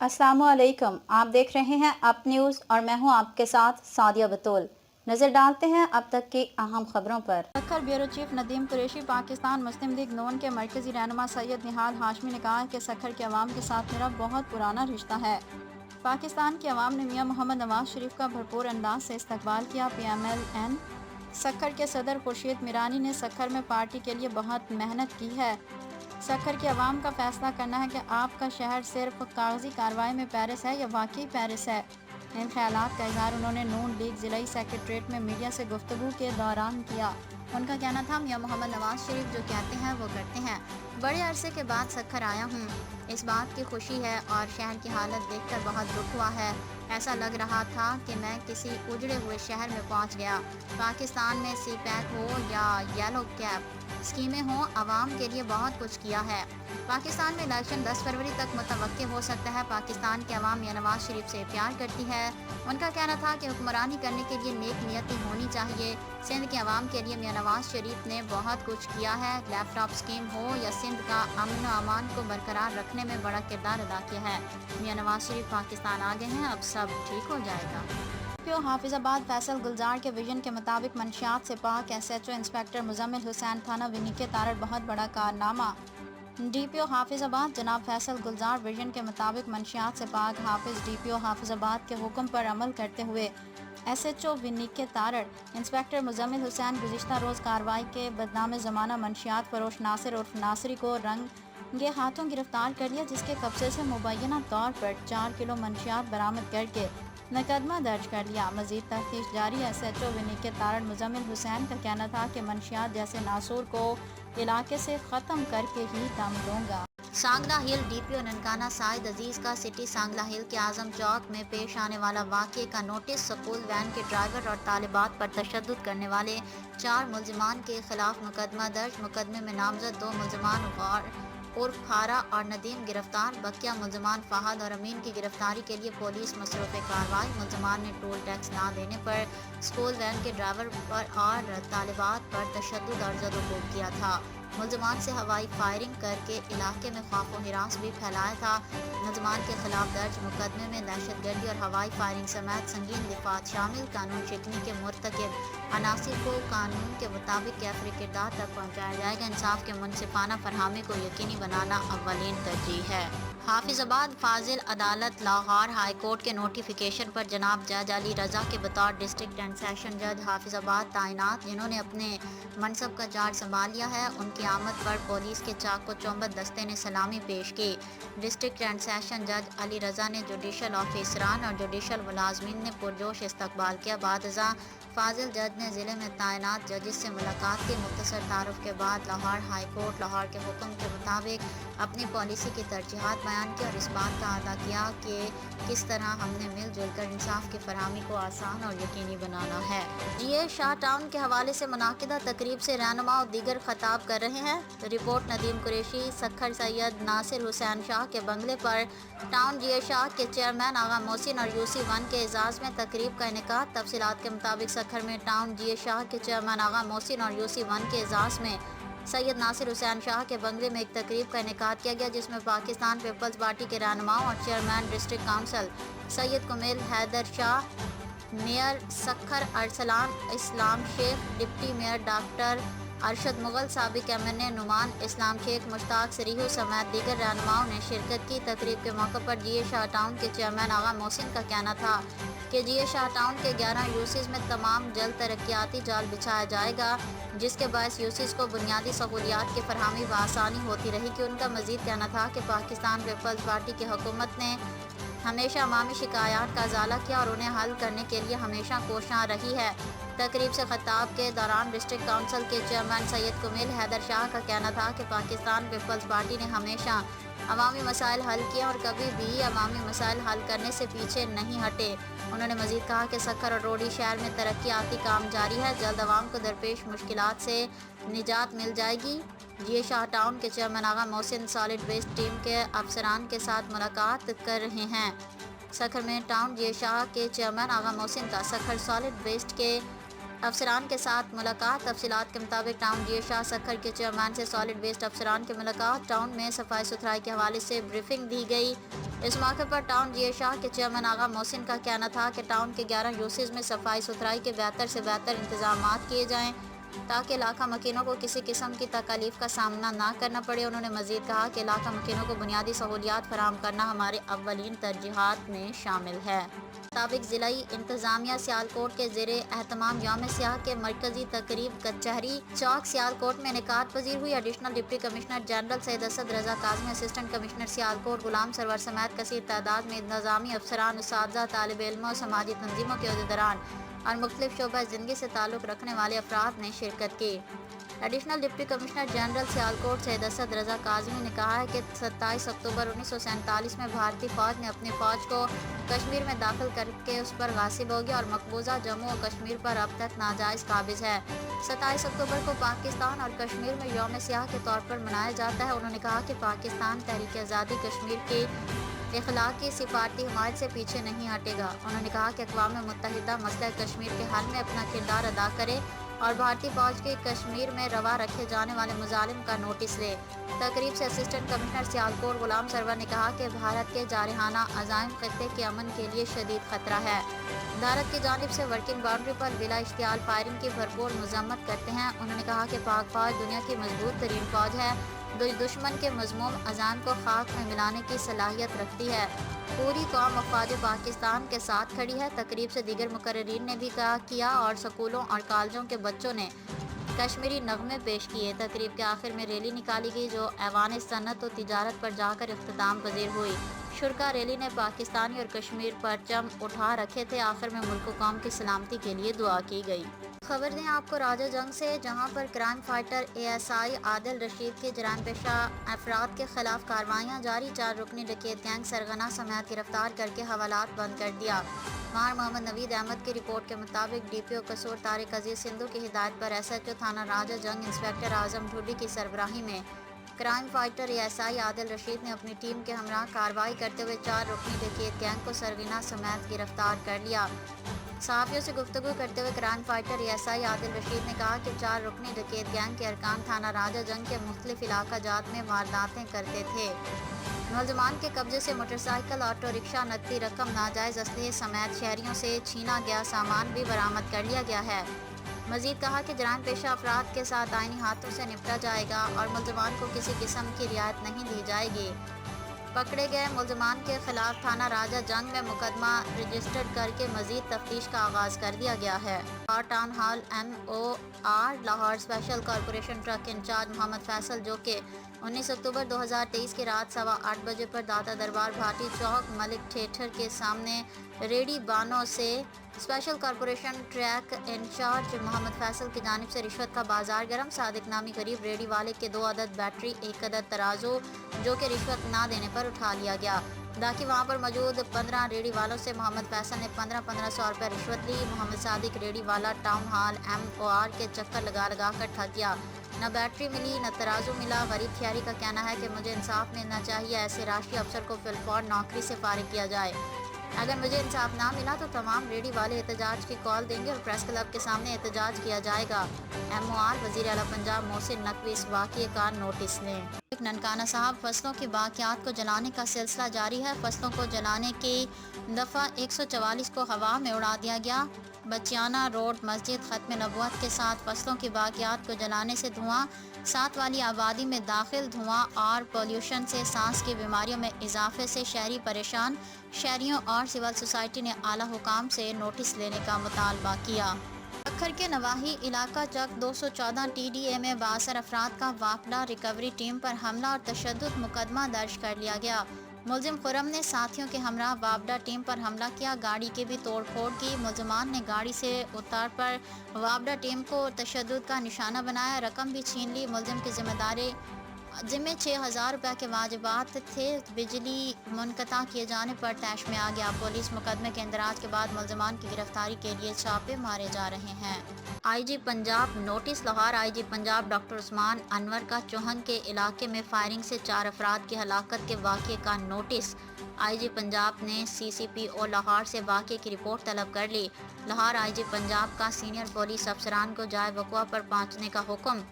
अस्सलामुअलैकुम। आप देख रहे हैं अप न्यूज़ और मैं हूं आपके साथ सादिया बतूल। नजर डालते हैं अब तक की अहम खबरों पर। सक्खर ब्यूरो चीफ नदीम कुरैशी पाकिस्तान मुस्लिम लीग नून के मरकजी रहनुमा सैयद निहाल हाशमी ने कहा कि सक्खर के अवाम के साथ मेरा बहुत पुराना रिश्ता है। पाकिस्तान के अवाम ने मियां मोहम्मद नवाज शरीफ का भरपूर अंदाज से इस्तकबाल किया। PMLN सक्खर के सदर खुर्शीद मीरानी ने सक्खर में पार्टी के लिए बहुत मेहनत की है। सक्खर के अवाम का फैसला करना है कि आपका शहर सिर्फ कागजी कार्रवाई में पेरिस है या वाकई पेरिस है। इन ख्यालात का इजहार उन्होंने नून लीग ज़िलाई सेक्रेटरीट में मीडिया से गुफ्तगू के दौरान किया। उनका कहना था, मियां मोहम्मद नवाज शरीफ जो कहते हैं वो करते हैं। बड़े अरसे के बाद सक्खर आया हूँ, इस बात की खुशी है और शहर की हालत देखकर बहुत दुख हुआ है। ऐसा लग रहा था कि मैं किसी उजड़े हुए शहर में पहुँच गया। पाकिस्तान में CPAC हो या येलो कैब स्कीमें हों, आवाम के लिए बहुत कुछ किया है। पाकिस्तान में इलेक्शन 10 फरवरी तक मुतवक्के हो सकता है। पाकिस्तान के अवाम मियां नवाज शरीफ से प्यार करती है। उनका कहना था कि हुक्मरानी करने के लिए नेक नियति होनी चाहिए। सिंध के अवाम के लिए मियां नवाज शरीफ ने बहुत कुछ किया है। लैपटॉप स्कीम हो या सिंध का अमन व अमान को बरकरार रखने में बड़ा किरदार अदा किया है। मियां नवाज शरीफ पाकिस्तान आ गए हैं, अब सब ठीक हो जाएगा। हाफिजाबाद फैसल गुलजार के विजन के मुताबिक मंशियात से पाक SHO इंस्पेक्टर मुजम्मिल हुसैन थाना विनीके तारड़ बहुत बड़ा कारनामा। DPO हाफिजाबाद जनाब फैसल गुलजार विजन के मुताबिक मंशियात से पाक हाफिज DPO हाफिजाबाद के हुक्म पर अमल करते हुए SHO विनीके तारड़ इंस्पेक्टर मुजम्मिल हुसैन गुज़िश्ता रोज़ कार्रवाई के बदनाम ज़माना मंशियात फरोश नासिर उर्फ नासरी को रंगे हाथों गिरफ्तार कर लिया, जिसके कब्जे से मुबैना तौर पर 4 किलो मंशियात बरामद करके मुकदमा दर्ज कर लिया। मजीद तफ्तीश जारी। SHO विनीके तारड़ मुजम्मिल हुसैन का कहना था कि मंशियात जैसे नासूर को इलाके से ख़त्म करके ही दम दूंगा। सांगला हिल DPO ननकाना साइद अजीज का सिटी सांगला हिल के आजम चौक में पेश आने वाला वाक़े का नोटिस स्कूल वैन के ड्राइवर और तालिबात पर तशद्दुद करने वाले 4 मुल्जिमान के खिलाफ मुकदमा दर्ज। मुकदमे में नामजद 2 मुल्जिमान उर्फ फारा और नदीम गिरफ्तार। बकिया मुल्जिमान फहद और अमीन की गिरफ्तारी के लिए पुलिस मसरूफ़ कार्रवाई। मुल्जिमान ने टोल टैक्स ना देने पर स्कूल वैन के ड्राइवर पर और तालिबात पर तशद्दुद और ज़द-ओ-ख़ूब किया था। मुल्जिमान से हवाई फायरिंग करके इलाके में खौफ व हिरास भी फैलाया था। मुल्जिमान के खिलाफ दर्ज मुकदमे में दहशतगर्दी और हवाई फायरिंग समेत संगीन दिफात शामिल। कानून शिकनी के मुर्तकिब अनासिर को कानून के मुताबिक कैफरी किरदार तक पहुँचाया जाएगा। इंसाफ के मुनसिफाना फरहमी को यकीनी बनाना अव्वलीन तरजीह है। हाफिजाबाद फाजिल अदालत लाहौर हाई कोर्ट के नोटिफिकेशन पर जनाब जज अली रज़ा के बतौर डिस्ट्रिक्ट एंड सेशन जज हाफिजाबाद तैनात, जिन्होंने अपने मनसब का चार्ज संभाल लिया है, उनकी आमद पर पुलिस के चाक को चौंबद दस्ते ने सलामी पेश की। डिस्ट्रिक्ट एंड सेशन जज अली रज़ा ने जुडिशल ऑफिसरान और जुडिशल मुलाजमीन ने पुरजोश इस्तकबाल किया। बादज़ा फाजिल जज ने ज़िले में तैनात जजेस से मुलाकात की। मुख्तसर तारुफ के बाद लाहौर हाई कोर्ट लाहौर के हुक्म के मुताबिक अपनी पॉलिसी की तरजीहात बयान की और इस बात का अदा किया कि किस तरह हमने मिलजुल कर इंसाफ की फरहमी को आसान और यकीनी बनाना है। GA शाह टाउन के हवाले से मुनाकिदा तकरीब से रहनुमा और दीगर खताब कर रहे हैं। रिपोर्ट नदीम कुरैशी। सक्खर सैयद नासिर हुसैन शाह के बंगले पर टाउन GA शाह के चेयरमैन आगा मोहसिन और UC1 के एजाज़ में तकरीब का इनेकाद। तफसीलात के मुताबिक सक्खर में टाउन GA शाह के चेयरमैन आगा मोहसिन और UC1 के एजाज़ में सैयद नासिर हुसैन शाह के बंगले में एक तकरीब का इनेकाद किया गया, जिसमें पाकिस्तान पीपल्स पार्टी के रहनुमाओं और chairman district council Syed Kumail Haider Shah, mayor Sukkur Arsalan Islam Shaikh, deputy mayor doctor Arshad Mughal, साबिक MNA नुमान इस्लाम शेख, मुश्ताक सरीहू समेत दीगर रहनुमाओं ने शिरकत की। तकरीब के मौके पर GA शाह टाउन के चेयरमैन आगा मोहसिन का कहना था कि GA शाह टाउन के 11 UCs में तमाम जल्द तरक्याती जाल बिछाया जाएगा, जिसके बायस UCs को बुनियादी सहूलियात की फरहमी बआसानी होती रहेगी। उनका मजीद कहना था कि पाकिस्तान पीपल्स पार्टी की हुकूमत ने हमेशा अवामी शिकायत का अजाला किया और उन्हें हल करने के लिए हमेशा कोशियाँ रही है। तकरीब से खिताब के दौरान डिस्ट्रिक्ट काउंसिल के चेयरमैन सैयद कुमेल हैदर शाह का कहना था कि पाकिस्तान पीपल्स पार्टी ने हमेशा अवामी मसाइल हल किए और कभी भी अवामी मसाइल हल करने से पीछे नहीं हटे। उन्होंने मजीद कहा कि सक्खर और रोडी शहर में तरक्याती काम जारी है, जल्द अवाम को दरपेश मुश्किलात से निजात मिल जाएगी। GA शाह टाउन के चेयरमैन आगा मोहसिन सॉलिड वेस्ट टीम के अफसरान के साथ मुलाकात कर रहे हैं। सक्खर में टाउन GA शाह के चेयरमैन आगा मोहसिन का सक्खर सॉलिड वेस्ट के افسران کے ساتھ ملاقات۔ تفصیلات کے مطابق ٹاؤن ڈی اے شاہ سکھر کے چیئرمین سے سالڈ ویسٹ افسران کی ملاقات۔ ٹاؤن میں صفائی ستھرائی کے حوالے سے بریفنگ دی گئی۔ اس موقع پر ٹاؤن ڈی اے شاہ کے چیئرمین آغا محسن کا کہنا تھا کہ ٹاؤن کے 11 یوسز میں صفائی ستھرائی کے بہتر سے بہتر انتظامات کیے جائیں تاکہ علاقہ مکینوں کو کسی قسم کی تکالیف کا سامنا نہ کرنا پڑے۔ انہوں نے مزید کہا کہ علاقہ مکینوں کو بنیادی سہولیات فراہم کرنا ہمارے اولین ترجیحات میں شامل ہے۔ مطابق ضلعی انتظامیہ سیالکوٹ کے زیر اہتمام یوم سیاہ کے مرکزی تقریب کچہری چوک سیالکوٹ میں انعقاد پذیر ہوئی۔ ایڈیشنل ڈپٹی کمشنر جنرل سید اسد رضا کاظمی، اسسٹنٹ کمشنر سیالکوٹ غلام سرور سمیت کثیر تعداد میں انتظامی افسران، اساتذہ، طالب علموں، سماجی تنظیموں کے عہدیداران اور مختلف شعبہ زندگی سے تعلق رکھنے والے افراد نے شرکت کی۔ Additional deputy commissioner general Sialkot Syed Asad Raza Kazmi نے کہا ہے کہ 27 اکتوبر 1947 میں بھارتی فوج نے اپنی فوج کو کشمیر میں داخل کر کے اس پر غاصب ہو گیا اور مقبوضہ جموں و کشمیر پر اب تک ناجائز قابض ہے۔ 27 اکتوبر کو پاکستان اور کشمیر میں یوم سیاہ کے طور پر منایا جاتا ہے۔ انہوں نے کہا کہ پاکستان تحریک آزادی کشمیر کی اخلاقی سفارتی حمایت سے پیچھے نہیں ہٹے گا۔ انہوں نے کہا کہ اقوام متحدہ مسئلہ کشمیر کے حل میں اپنا کردار ادا کرے اور بھارتی فوج کے کشمیر میں روا رکھے جانے والے مظالم کا نوٹس لے۔ تقریب سے اسسٹنٹ کمشنر سیالکوٹ غلام سرور نے کہا کہ بھارت کے جارحانہ عزائم خطے کے امن کے لیے شدید خطرہ ہے۔ بھارت کی جانب سے ورکنگ باؤنڈری پر بلا اشتعال فائرنگ کی بھرپور مذمت کرتے ہیں۔ انہوں نے کہا کہ پاک فوج دنیا کی مضبوط ترین فوج ہے، دشمن کے مذموم عزائم کو خاک میں ملانے کی صلاحیت رکھتی ہے۔ پوری قوم افواج پاکستان کے ساتھ کھڑی ہے۔ تقریب سے دیگر مقررین نے بھی کیا اور سکولوں اور کالجوں کے بچوں نے کشمیری نغمے پیش کیے۔ تقریب کے آخر میں ریلی نکالی گئی جو ایوان صنعت و تجارت پر جا کر اختتام پذیر ہوئی۔ شرکا ریلی نے پاکستانی اور کشمیر پرچم اٹھا رکھے تھے۔ آخر میں ملک و قوم کی سلامتی کے لیے دعا کی گئی۔ خبر دیں آپ کو راجہ جنگ سے، جہاں پر کرائم فائٹر ASI عادل رشید کے جرائم پیشہ افراد کے خلاف کارروائیاں جاری۔ 4 رکنی ڈکیت گینگ سرغنہ سمیت گرفتار کر کے حوالات بند کر دیا۔ ماہر محمد نوید احمد کی رپورٹ کے مطابق DPO قصور طارق عزیز سندھو کی ہدایت پر SHO تھانہ راجہ جنگ انسپکٹر اعظم ڈھوڈی کی سربراہی میں کرائم فائٹر ASI عادل رشید نے اپنی ٹیم کے ہمراہ کارروائی کرتے ہوئے 4 رکنی ڈکیت گینگ کو سرغنہ سمیت گرفتار کر لیا۔ صحافیوں سے گفتگو کرتے ہوئے کرائم فائٹر ASI عادل رشید نے کہا کہ 4 رکنی ڈکیت گینگ کے ارکان تھانہ راجہ جنگ کے مختلف علاقہ جات میں وارداتیں کرتے تھے۔ ملزمان کے قبضے سے موٹر سائیکل، آٹو رکشہ، نقدی رقم، ناجائز اسلحے سمیت شہریوں سے چھینا گیا سامان بھی برآمد کر لیا گیا ہے۔ مزید کہا کہ جرائم پیشہ افراد کے ساتھ آئینی ہاتھوں سے نپٹا جائے گا اور ملزمان کو کسی قسم کی رعایت نہیں دی جائے گی۔ پکڑے گئے ملزمان کے خلاف تھانہ راجہ جنگ میں مقدمہ رجسٹرڈ کر کے مزید تفتیش کا آغاز کر دیا گیا ہے۔ Town hall MOR Lahore special corporation truck in charge Muhammad Faisal, جو کہ 19 اکتوبر 2023 کی رات 8:15 بجے پر داتا دربار بھاٹی چوک ملک تھیٹر کے سامنے ریڈی بانوں سے special corporation track incharge Muhammad Faisal کی جانب سے رشوت کا بازار گرم صادق نامی غریب ریڈی والے کے 2 عدد بیٹری، 1 عدد ترازو جو کہ رشوت نہ دینے پر اٹھا لیا گیا، تاکہ وہاں پر موجود 15 ریڈی والوں سے محمد فیصل نے 1500 روپے رشوت لی۔ محمد صادق ریڈی والا ٹاؤن ہال MOR کے چکر لگا کر تھک گیا، نہ بیٹری ملی نہ ترازو ملا۔ غریب تھیاری کا کہنا ہے کہ مجھے انصاف ملنا چاہیے، ایسے راشٹری افسر کو فی الفور نوکری سے فارغ کیا جائے۔ اگر مجھے انصاف نہ ملا تو تمام ریڈی والے احتجاج کی کال دیں گے اور پریس کلب کے سامنے احتجاج کیا جائے گا۔ MOR وزیر اعلیٰ پنجاب محسن نقوی اس واقعے کا نوٹس لیں۔ ننکانہ صاحب، فصلوں کی باقیات کو جلانے کا سلسلہ جاری ہے۔ فصلوں کو جلانے کی دفعہ 144 کو ہوا میں اڑا دیا گیا۔ بچیانہ روڈ مسجد ختم نبوت کے ساتھ فصلوں کی باقیات کو جلانے سے دھواں، ساتھ والی آبادی میں داخل دھواں اور پولیوشن سے سانس کی بیماریوں میں اضافے سے شہری پریشان۔ شہریوں اور سول سوسائٹی نے اعلیٰ حکام سے نوٹس لینے کا مطالبہ کیا۔ سکھر کے نواحی علاقہ چک 214 TDA میں بااثر افراد کا وافدہ ریکوری ٹیم پر حملہ اور تشدد مقدمہ درج کر لیا گیا۔ ملزم خرم نے ساتھیوں کے ہمراہ وافدہ ٹیم پر حملہ کیا، گاڑی کی بھی توڑ پھوڑ کی۔ ملزمان نے گاڑی سے اتر پر وافدہ ٹیم کو تشدد کا نشانہ بنایا، رقم بھی چھین لی۔ ملزم کی ذمہ داری जिम्मे 6,000 रुपये के वाजिबात थे। बिजली मुनक़ता किए जाने पर तैश में आ गया। पुलिस मुकदमे के इंदराज के बाद मुलजमान की गिरफ्तारी के लिए छापे मारे जा रहे हैं। IG Punjab notice. Lahore IG Punjab doctor Usman Anwar का चौहन के इलाके में फायरिंग से 4 अफराद की हलाकत के वाक़े का नोटिस। IG पंजाब ने CCPO लाहौर से वाक़े की रिपोर्ट तलब कर ली। लाहौर IG पंजाब का सीनियर पुलिस अफसरान को जाए वक़ुआ पर पहुँचने का हुक्म।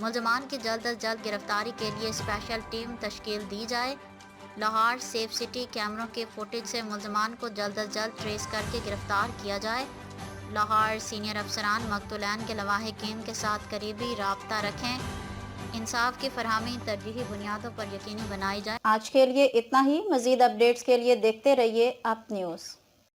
मुलजमान की जल्द अज जल्द गिरफ्तारी के लिए स्पेशल टीम तश्कील दी जाए। लाहौर सेफ सिटी कैमरों के फुटेज से मुलजमान को जल्द अज जल्द ट्रेस करके गिरफ्तार किया जाए। लाहौर सीनियर अफसरान मकतूलैन के लवाहिकीन के साथ करीबी राब्ता रखें। इंसाफ की फरहमी तरजीही बुनियादों पर यकीनी बनाई जाए। आज के लिए इतना ही। मज़ीद अपडेट्स के लिए देखते रहिए अप न्यूज़।